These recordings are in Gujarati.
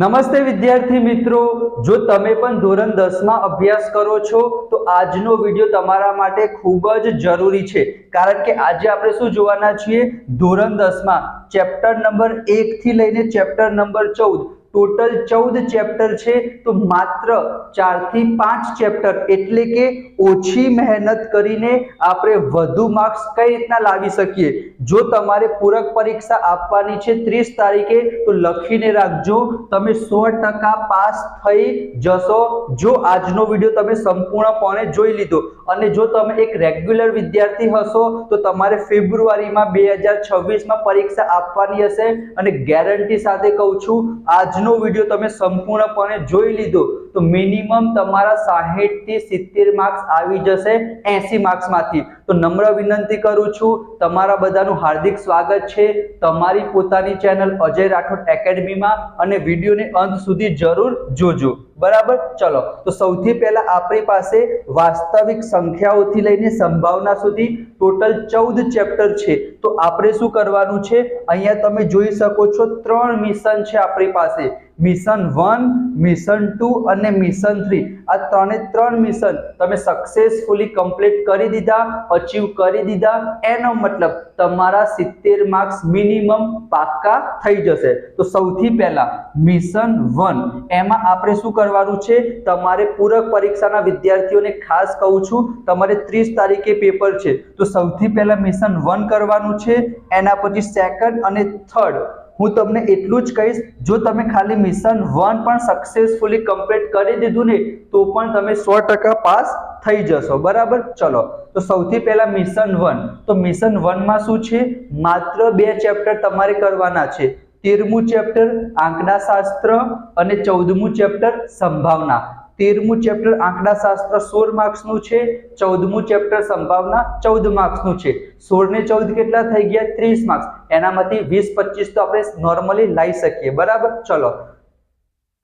નમસ્તે વિદ્યાર્થી મિત્રો, જો તમે પણ ધોરણ 10 માં અભ્યાસ કરો છો તો આજનો વિડિયો તમારા માટે ખૂબ જ જરૂરી છે, કારણ કે આજે આપણે શું જોવાના છીએ? ધોરણ 10 માં ચેપ્ટર નંબર 1 થી લઈને ચેપ્ટર નંબર 14 ટોટલ 14 ચેપ્ટર છે, તો માત્ર 4 થી 5 ચેપ્ટર એટલે કે ઓછી મહેનત કરીને આપણે વધુ માર્ક્સ કઈ રીતના લાવી શકીએ। જો તમારે પૂરક પરીક્ષા આપવાની છે 30 તારીખે તો લખીને રાખજો, તમે 100% પાસ થઈ જશો જો આજનો વિડિયો તમે સંપૂર્ણપણે જોઈ લીધો। અને જો તમે એક રેગ્યુલર વિદ્યાર્થી હશો તો તમારે ફેબ્રુઆરીમાં 2026 માં પરીક્ષા આપવાની હશે, અને ગેરંટી સાથે કહું છું આજનો વિડિયો તમે સંપૂર્ણપણે જોઈ લીધો તો મિનિમમ તમારા 60 થી 70 માર્ક્સ આવી જશે 80 માર્ક્સ માંથી। તો નમ્ર વિનંતી કરું છું, તમારા બધાનું હાર્દિક સ્વાગત છે તમારી પોતાની ચેનલ અજય રાઠોડ એકેડમીમાં, અને વિડિયોને અંત સુધી જરૂર જોજો। બરાબર, ચલો તો સૌથી પહેલા આપણી પાસે વાસ્તવિક સંખ્યાઓથી લઈને સંભાવના સુધી ટોટલ 14 ચેપ્ટર છે। તો આપણે શું કરવાનું છે? અહીંયા તમે જોઈ શકો છો 3 મિશન છે આપણી પાસે, મિશન 1, મિશન 2 અને મિશન 3। આ ત્રણ મિશન તમે સક્સેસફુલી કમ્પ્લીટ કરી દીધા, અચીવ કરી દીધા, એનો મતલબ તમારા 70 માર્ક્સ મિનિમમ પાક્કા થઈ જશે। તો સૌથી પહેલા મિશન 1, એમાં આપણે શું કરવાનું છે? તમારે પૂરક પરીક્ષાના વિદ્યાર્થીઓને ખાસ કહું છું, તમારે 30 તારીખે પેપર છે, તો સૌથી પહેલા મિશન 1 કરવાનું છે, એના પછી સેકન્ડ અને થર્ડ હું તમને એટલું જ કહીશ, જો તમે ખાલી મિશન 1 પણ સક્સેસફુલી કમ્પ્લીટ કરી દીધું ને તો પણ તમે 100% પાસ થઈ જશો। બરાબર, ચલો તો સૌથી પહેલા મિશન 1, તો મિશન 1 માં શું છે? માત્ર 2 ચેપ્ટર તમારે કરવાના છે, 13મું ચેપ્ટર આંકડાશાસ્ત્ર અને 14મું ચેપ્ટર સંભાવના। 13મું ચેપ્ટર આંકડાશાસ્ત્ર 16 માર્ક્સનું છે, 14મું ચેપ્ટર સંભાવના 14 માર્ક્સનું છે। 16 ને 14 કેટલા થઈ ગયા? 30 માર્ક્સ, એનામાંથી 20-25 તો આપણે નોર્મલી લાવી શકીએ। બરાબર, ચલો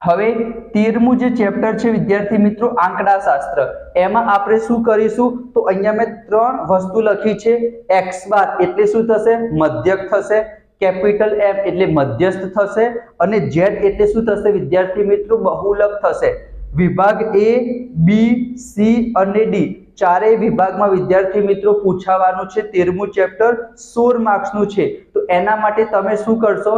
હવે 13મું જે ચેપ્ટર છે વિદ્યાર્થી મિત્રો આંકડાશાસ્ત્ર, એમાં આપણે શું કરીશું? તો અહીંયા મેં 3 વસ્તુ લખી છે। x બાર એટલે શું થશે? મધ્યક થશે, કેપિટલ M એટલે મધ્યસ્થ થશે, અને Z એટલે શું થશે વિદ્યાર્થી મિત્રો? બહુલક થશે। વિભાગ A, B, C અને D ચારેય વિભાગમાં વિદ્યાર્થી મિત્રો પૂછાવાનું છે। 13મું ચેપ્ટર 16 માર્ક્સનું છે, તો એના માટે તમે શું કરશો?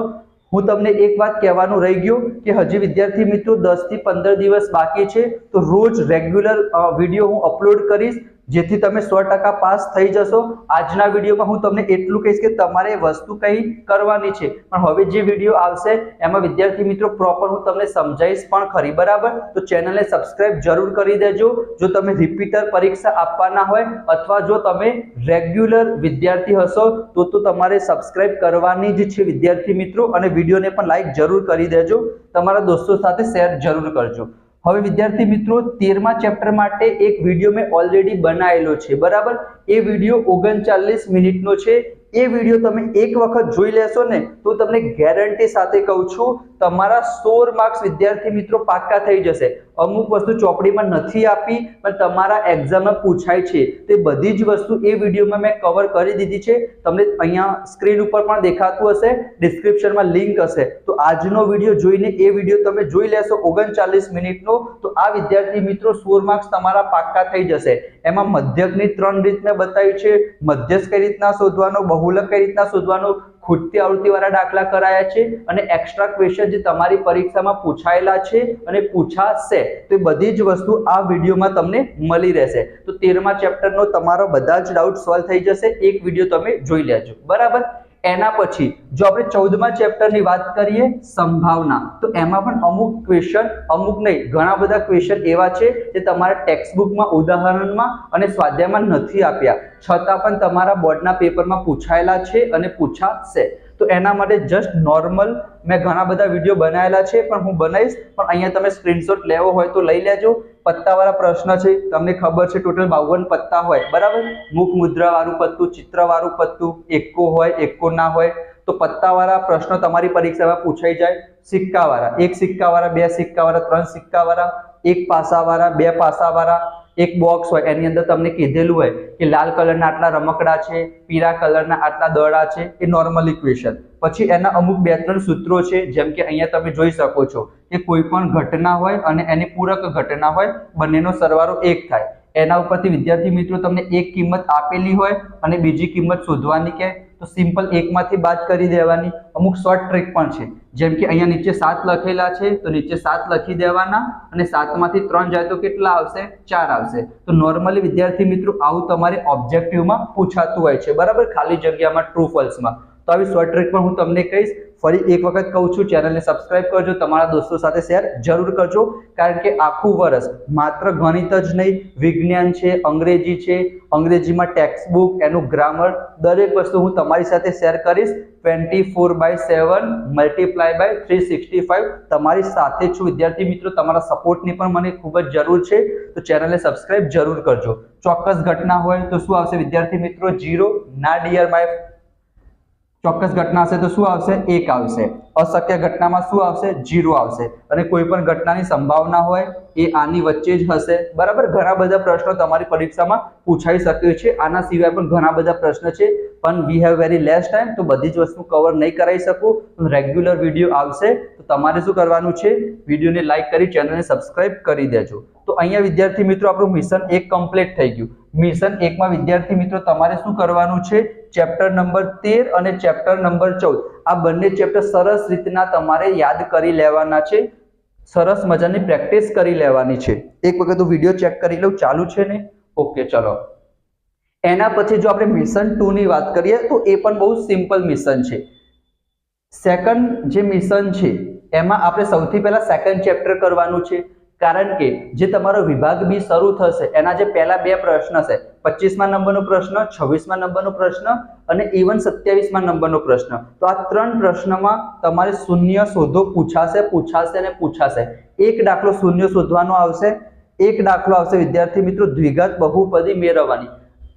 હું તમને એક વાત કહેવાનું રહી ગયો કે હજી વિદ્યાર્થી મિત્રો 10 થી 15 દિવસ બાકી છે, તો રોજ રેગ્યુલર વિડીયો હું અપલોડ કરીશ, જેથી તમે 100% પાસ થઈ જશો। આજના વિડીયોમાં હું તમને એટલું કહીશ કે તમારે વસ્તુ કઈ કરવાની છે, પણ હવે જે વિડીયો આવશે એમાં વિદ્યાર્થી મિત્રો પ્રોપર હું તમને સમજાવીશ પણ ખરી। બરાબર, તો ચેનલને સબસ્ક્રાઇબ જરૂર કરી દેજો જો તમે રિપીટર પરીક્ષા આપવાના હોય, અથવા જો તમે રેગ્યુલર વિદ્યાર્થી હશો તો તમારે સબસ્ક્રાઇબ કરવાની જ છે વિદ્યાર્થી મિત્રો, અને વિડીયોને પણ લાઈક જરૂર કરી દેજો, તમારા દોસ્તો સાથે શેર જરૂર કરજો। હવે વિદ્યાર્થી મિત્રો 13મા ચેપ્ટર માટે એક વિડીયો મેં ઓલરેડી બનાવેલો છે। બરાબર, એ વિડીયો 39 મિનિટનો છે। એ વિડીયો તમે એક વખત જોઈ લેશો ને તો તમને ગેરંટી સાથે કહું છું તમારા 16 માર્ક્સ વિદ્યાર્થી મિત્રો પાક્કા થઈ જશે। અમુક વસ્તુ ચોપડીમાં નથી આપી પણ તમારા એક્ઝામમાં પૂછાય છે, તે બધી જ વસ્તુ એ વિડીયોમાં મેં કવર કરી દીધી છે। તમને અહીંયા સ્ક્રીન ઉપર પણ દેખાતું હશે, ડિસ્ક્રિપ્શનમાં લિંક હશે, તો આજનો વિડીયો જોઈને એ વિડીયો તમે જોઈ લેશો 39 મિનિટનો, તો આ વિદ્યાર્થી મિત્રો 16 માર્ક્સ તમારા પાક્કા થઈ જશે। એમાં મધ્યકની 3 રીત મેં બતાવી છે, મધ્યસ્થ કઈ રીતના શોધવાનો, બહુલક કઈ રીતના શોધવાનો, ખૂટતી આવૃત્તિવાળા દાખલા કરાયા છે, અને એક્સ્ટ્રા ક્વેશ્ચન જે તમારી પરીક્ષામાં પૂછાયેલા છે અને પૂછાશે, તો બધી જ વસ્તુ આ વિડીયોમાં તમને મળી રહેશે। તો 13મા ચેપ્ટરનો તમારો બધા જ ડાઉટ સોલ્વ થઈ જશે, એક વિડીયો તમે જોઈ લેજો। બરાબર, એના પછી જો આપણે 14મા ચેપ્ટરની વાત કરીએ સંભાવના, તો એમાં પણ અમુક ક્વેશ્ચન, અમુક નહીં ઘણા બધા ક્વેશ્ચન એવા છે જે તમારા ટેક્સ્ટ બુકમાં, ઉદાહરણમાં અને સ્વાધ્યાયમાં નથી આપ્યા, છતાં પણ તમારા બોર્ડના પેપરમાં પૂછાયેલા છે અને પૂછાશે। તો એના માટે જસ્ટ નોર્મલ મેં ઘણા બધા વિડીયો બનાવેલા છે, પણ હું બનાવીશ, પણ અહીંયા તમે સ્ક્રીનશોટ લેવો હોય તો લઈ લેજો। પત્તાવાળા પ્રશ્ન છે, તમને ખબર છે ટોટલ 52 પત્તા હોય। બરાબર, મુખ મુદ્રા વાળું પત્તું, ચિત્ર વાળું પત્તું, એકો હોય, એકો ના હોય, તો પત્તાવાળા પ્રશ્નો તમારી પરીક્ષામાં પૂછાઈ જાય। સિક્કાવાળા, 1 સિક્કાવાળા, 2 સિક્કાવાળા, 3 સિક્કાવાળા, 1 પાસાવાળા, 2 પાસાવાળા, એક બોક્સ હોય એની અંદર તમને કીધેલું હોય કે લાલ કલરના આટલા રમકડા છે, પીળા કલરના આટલા દડા છે, એ નોર્મલ ઇક્વેશન. પછી એના અમુક 2-3 સૂત્રો છે, જેમ કે અહીંયા તમે જોઈ શકો છો કે કોઈ પણ ઘટના હોય અને એની પૂરક ઘટના હોય, બંનેનો સરવાળો 1 થાય. એના ઉપરથી વિદ્યાર્થી મિત્રો તમને એક કિંમત આપેલી હોય અને બીજી કિંમત શોધવાની કે તો સિમ્પલ એકમાંથી બાદ કરી દેવાની. અમુક શોર્ટ ટ્રિક પણ છે, જેમ કે અહીંયા નીચે 7 લખેલા છે તો નીચે 7 લખી દેવાના અને 7 માંથી 3 જાય તો કેટલા આવશે? 4 આવશે. તો નોર્મલી વિદ્યાર્થી મિત્રો આવું તમારે ઓબ્જેક્ટિવમાં પૂછાતું હોય છે, બરાબર, ખાલી જગ્યામાં ટ્રુ ફોલ્સમાં. તો આવી શોર્ટ ટ્રિક પણ હું તમને કહીશ. ફરી એક વખત કહું છું, ચેનલને સબસ્ક્રાઇબ કરજો, તમારા દોસ્તો સાથે શેર જરૂર કરજો, કારણ કે આખું વર્ષ માત્ર ગણિત જ નહીં, વિજ્ઞાન છે, અંગ્રેજી છે, અંગ્રેજીમાં ટેક્સ્ટ બુક, એનું ગ્રામર, દરેક વસ્તુ હું તમારી સાથે શેર કરીશ 24/7 મલ્ટીપ્લાય બાય 365. તમારી સાથે છું વિદ્યાર્થી મિત્રો, તમારા સપોર્ટની પણ મને ખૂબ જ જરૂર છે, તો ચેનલને સબસ્ક્રાઇબ જરૂર કરજો. ચોક્કસ ઘટના હોય તો શું આવશે વિદ્યાર્થી મિત્રો? 0. ના ડિયર માય ચોક્કસ ઘટના હશે તો શું આવશે? 1 આવશે. અશક્ય ઘટનામાં શું આવશે? 0 આવશે. અને કોઈ પણ ઘટનાની સંભાવના હોય એ આની વચ્ચે જ હશે, બરાબર. ઘણા બધા પ્રશ્નો તમારી પરીક્ષામાં પૂછાઈ શકે છે. આના સિવાય પણ ઘણા બધા પ્રશ્ન છે, પણ we have very less time, તો બધી જ વસ્તુ કવર નહીં કરાવી શકું. રેગ્યુલર વિડીયો આવશે તો તમારે શું કરવાનું છે? વિડીયોને લાઈક કરી ચેનલને સબસ્ક્રાઇબ કરી દેજો. તો અહીંયા વિદ્યાર્થી મિત્રો આપણું મિશન 1 કમ્પ્લીટ થઈ ગયું. મિશન 1 માં વિદ્યાર્થી મિત્રો તમારે શું કરવાનું છે? ચેપ્ટર નંબર 13 અને ચેપ્ટર નંબર 14 આ બંને ચેપ્ટર સરસ રીતના તમારે યાદ કરી લેવાના છે, સરસ મજાની પ્રેક્ટિસ કરી લેવાની છે. એક વખત હું વિડીયો ચેક કરી લઉં, ચાલુ છે ને? ઓકે, ચલો. એના પછી જો આપણે મિશન 2 ની વાત કરીએ તો એ પણ બહુ સિમ્પલ મિશન છે. સેકન્ડ જે મિશન છે એમાં આપણે સૌથી પહેલા સેકન્ડ ચેપ્ટર કરવાનું છે, કારણ કે જે તમારો વિભાગ બી શરૂ થશે એના જે પહેલા 2 પ્રશ્ન છે, 25મા નંબરનો પ્રશ્ન, 26મા નંબરનો પ્રશ્ન અને ઇવન 27મા નંબરનો પ્રશ્ન, તો આ 3 પ્રશ્નમાં તમારે શૂન્ય શોધો પૂછાશે. એક દાખલો શૂન્ય શોધવાનો આવશે, એક દાખલો આવશે વિદ્યાર્થી મિત્રો દ્વિઘાત બહુપદી મેળવવાની.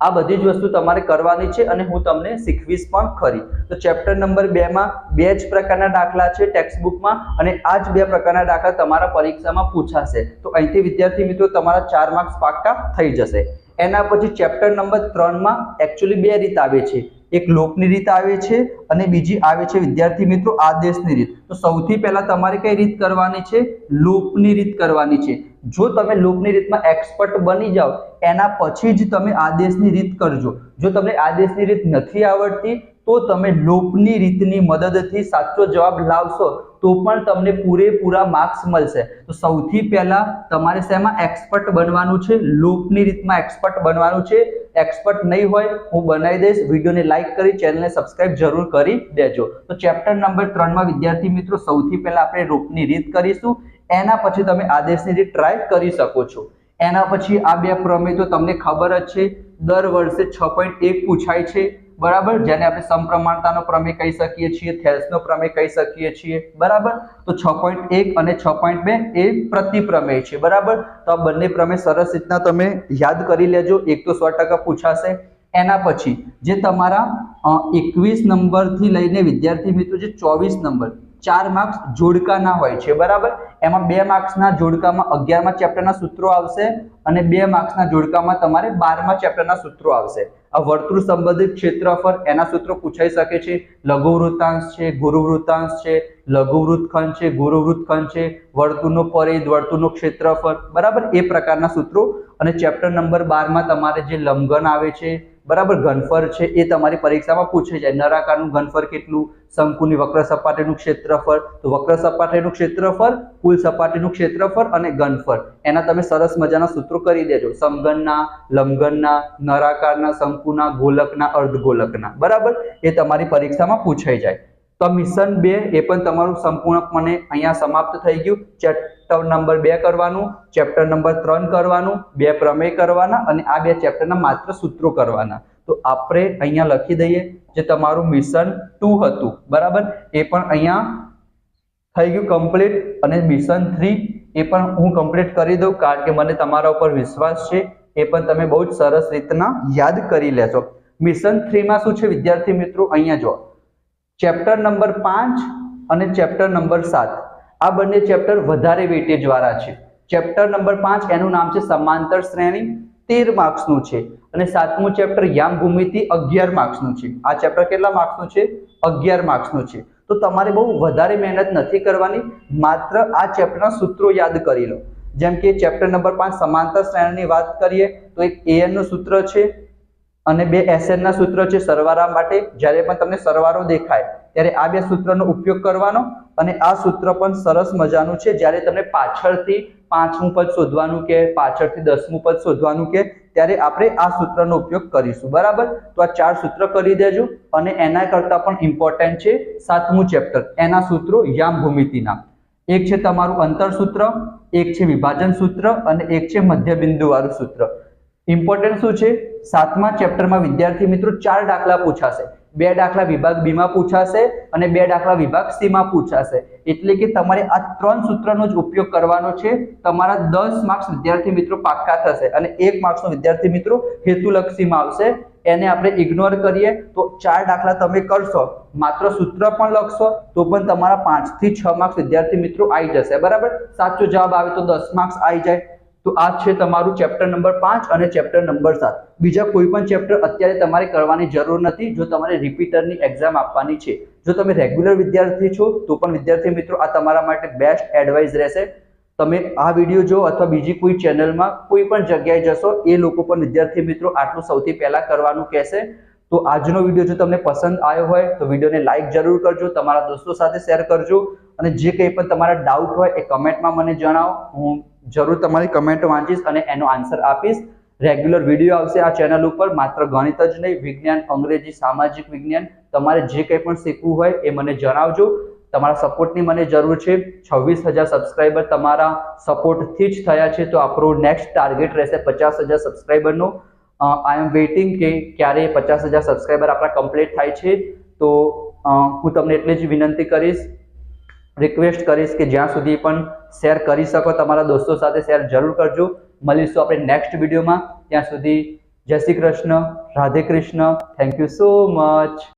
આ બધી જ વસ્તુ તમારે કરવાની છે અને હું તમને શીખવીશ પણ ખરી. તો ચેપ્ટર નંબર 2 માં 2 જ પ્રકારના દાખલા છે ટેક્સ્ટ બુકમાં, અને આ જ 2 પ્રકારના દાખલા તમારા પરીક્ષામાં પૂછાશે. તો અહીંથી વિદ્યાર્થી મિત્રો તમારા 4 માર્ક્સ પાક્કા થઈ જશે. એના પછી ચેપ્ટર નંબર 3 માં એકચ્યુઅલી 2 રીત આવે છે, એક લોકની રીત આવે છે અને બીજી આવે છે વિદ્યાર્થી મિત્રો આદેશની રીત. તો સૌથી પહેલા તમારે કઈ રીત કરવાની છે? લોકની રીત કરવાની છે. જો તમે લોકની રીતમાં એક્સપર્ટ બની જાઓ એના પછી જ તમે આદેશની રીત કરજો. જો તમને આદેશની રીત નથી આવડતી તો તમે લોકની રીતની મદદથી સાચો જવાબ લાવશો તો પણ તમને પૂરેપૂરા માર્ક્સ મળશે. તો સૌથી પહેલા તમારે શેમાં એક્સપર્ટ બનવાનું છે? લોકની રીતમાં એક્સપર્ટ બનવાનું છે. એક્સપર્ટ નહીં હોય હું બનાવી દઈશ, વિડીયોને લાઈક કરી ચેનલને સબસ્ક્રાઇબ જરૂર કરી દેજો. તો ચેપ્ટર નંબર 3 માં વિદ્યાર્થી મિત્રો સૌથી પહેલા આપણે લોકની રીત કરીશું, એના પછી તમે આદેશની રીત ટ્રાય કરી શકો છો. એના પછી આ 2 પ્રમેય તો તમને ખબર જ છે, દર વર્ષે 6.1 પૂછાય છે, બરાબર, જેને આપણે સમપ્રમાણતાનો પ્રમેય કહી શકીએ છીએ, થેલ્સનો પ્રમેય કહી શકીએ છીએ, બરાબર. તો 6.1 અને 6.2 એ પ્રતિપ્રમેય છે, બરાબર. તો આ બંને પ્રમેય સરસ રીતના તમે યાદ કરી લેજો, એક તો 100% પૂછાશે. એના પછી જે તમારા 21 નંબરથી લઈને વિદ્યાર્થી મિત્રો જે 24 નંબર 4 માર્ક્સ જોડકાના હોય છે, બરાબર. એમાં 2 માર્ક્સના જોડકામાં 11મા ચેપ્ટરના સૂત્રો આવશે અને 2 માર્ક્સના જોડકામાં તમારે 12મા ચેપ્ટરના સૂત્રો આવશે. આ વર્તુળ સંબંધિત ક્ષેત્રફળ એના સૂત્રો પૂછાઈ શકે છે. લઘુ વૃત્તાંશ છે, ગુરુ વૃત્તાંશ છે, લઘુ વૃત્તખંડ છે, ગુરુ વૃત્તખંડ છે, વર્તુળનો પરિઘ, વર્તુળનું ક્ષેત્રફળ, બરાબર, એ પ્રકારના સૂત્રો. અને ચેપ્ટર નંબર 12 માં તમારે જે લંબઘન આવે છે, બરાબર, ઘનફળ છે, એ તમારી પરીક્ષામાં પૂછાઈ જાય. નળાકારનું ઘનફળ કેટલું, શંકુની વક્ર સપાટીનું ક્ષેત્રફળ, તો વક્ર સપાટીનું ક્ષેત્રફળ, કુલ સપાટીનું ક્ષેત્રફળ અને ઘનફળ, એના તમે સરસ મજાના સૂત્રો કરી દેજો. સમઘનના, લંબઘનના, નળાકારના, શંકુના, ગોલકના, અર્ધગોલકના, બરાબર, એ તમારી પરીક્ષામાં પૂછાઈ જાય. તો મિશન 2 એ પણ તમારું સંપૂર્ણપણે અહીંયા સમાપ્ત થઈ ગયું. ચેપ્ટર નંબર 2 કરવાનું, ચેપ્ટર નંબર 3 કરવાનું, 2 પ્રમેય કરવાના અને આ 2 ચેપ્ટરના માત્ર સૂત્રો કરવાના. તો આપણે અહીંયા લખી દઈએ જે તમારું મિશન 2 હતું, બરાબર, એ પણ અહીંયા થઈ ગયું કમ્પ્લીટ. અને મિશન 3 એ પણ હું કમ્પ્લીટ કરી દઉં, કારણ કે મને તમારા ઉપર વિશ્વાસ છે. એ પણ તમે બહુ જ સરસ રીતના યાદ કરી લેશો. મિશન 3 માં શું છે વિદ્યાર્થી મિત્રો? અહીંયા જો ચેપ્ટર નંબર 5 અને ચેપ્ટર નંબર 7 આ બંને ચેપ્ટર વધારે વેટેજ વાળા છે. ચેપ્ટર નંબર 5 એનું નામ છે સમાંતર શ્રેણી, 13 માર્ક્સનું છે. અને 7મું ચેપ્ટર યામ ભૂમિતિ 11 માર્ક્સનું છે. આ ચેપ્ટર કેટલા માર્ક્સનું છે? 11 માર્ક્સનું છે. તો તમારે બહુ વધારે મહેનત નથી કરવાની, માત્ર આ ચેપ્ટરના સૂત્રો યાદ કરી લો. જેમ કે ચેપ્ટર નંબર 5 સમાંતર શ્રેણીની વાત કરીએ તો એક an નું સૂત્ર છે અને 2 sn ના સૂત્ર છે સરવાળા માટે. જ્યારે પણ તમને સરવાળો દેખાય ત્યારે આ 2 સૂત્રનો ઉપયોગ કરવાનો. અને આ સૂત્ર પણ સરસ મજાનું છે. જ્યારે તમને પાછળથી 5મું પદ શોધવાનું કે પાછળથી 10મું પદ શોધવાનું કે ત્યારે આપણે આ સૂત્રનો ઉપયોગ કરીશું. બરાબર? તો આ 4 સૂત્ર કરી દેજો. અને એના કરતા પણ ઇમ્પોર્ટન્ટ છે 7મું ચેપ્ટર, એના સૂત્રો યામ ભૂમિતિના. એક છે તમારું અંતર સૂત્ર, એક છે વિભાજન સૂત્ર અને એક છે મધ્ય બિંદુ વાળું સૂત્ર. ઇમ્પોર્ટન્ટ શું છે? 7મા ચેપ્ટરમાં વિદ્યાર્થી મિત્રો 4 દાખલા પૂછાશે. 2 દાખલા વિભાગ બી માં પૂછાશે અને 2 દાખલા વિભાગ સી માં પૂછાશે. એટલે કે તમારે આ 3 સૂત્રનો જ ઉપયોગ કરવાનો છે. તમારા 10 માર્ક્સ વિદ્યાર્થી મિત્રો પાક્કા થશે અને 1 માર્ક્સનો વિદ્યાર્થી મિત્રો હેતુલક્ષીમાં આવશે. એને આપણે ઇગ્નોર કરીએ તો 4 દાખલા તમે કરશો, માત્ર સૂત્ર પણ લખશો તો પણ તમારા 5 થી 6 માર્ક્સ વિદ્યાર્થી મિત્રો આવી જશે. બરાબર? સાચો જવાબ આવે તો 10 માર્ક્સ આવી જાય. તો આ છે તમારું ચેપ્ટર નંબર 5 અને ચેપ્ટર નંબર 7. બીજા કોઈ પણ ચેપ્ટર અત્યારે તમારે કરવાની જરૂર નથી જો તમારે રિપીટરની એક્ઝામ આપવાની છે. જો તમે રેગ્યુલર વિદ્યાર્થી છો તો પણ વિદ્યાર્થી મિત્રો આ તમારા માટે બેસ્ટ એડવાઇસ રહેશે. તમે આ વિડીયો જો અથવા બીજી કોઈ ચેનલમાં કોઈ પણ જગ્યાએ જશો, એ લોકો પણ વિદ્યાર્થી મિત્રો આટલું સૌથી પહેલા કરવાનું કહેશે. તો આજનો વિડીયો જો તમને પસંદ આવ્યો હોય તો વિડીયોને લાઈક જરૂર કરજો, તમારા દોસ્તો સાથે શેર કરજો અને જે કંઈ પણ તમારા ડાઉટ હોય એ કમેન્ટમાં મને જણાવો. હું જરૂર તમારી કમેન્ટ વાંચીશ અને એનો આન્સર આપીશ. રેગ્યુલર વિડીયો આવશે આ ચેનલ ઉપર, માત્ર ગણિત જ નહીં, વિજ્ઞાન, અંગ્રેજી, સામાજિક વિજ્ઞાન, તમારે જે કંઈ પણ શીખવું હોય એ મને જણાવજો. તમારા સપોર્ટની મને જરૂર છે. 26,000 સબસ્ક્રાઇબર તમારા સપોર્ટથી જ થયા છે. તો આપણો નેક્સ્ટ ટાર્ગેટ રહેશે 50,000 સબસ્ક્રાઇબરનો. આઈ એમ વેઇટિંગ કે ક્યારે 50,000 સબસ્ક્રાઇબર આપણા કમ્પ્લીટ થાય છે. તો હું તમને એટલે જ વિનંતી કરીશ, રિક્વેસ્ટ કરીશ કે જ્યાં સુધી પણ શેર કરી શકો તમારા દોસ્તો સાથે શેર જરૂર કરજો. મળીશું આપણે નેક્સ્ટ વિડીયોમાં. ત્યાં સુધી જય Shri Krishna, Radhe Krishna. Thank you so much.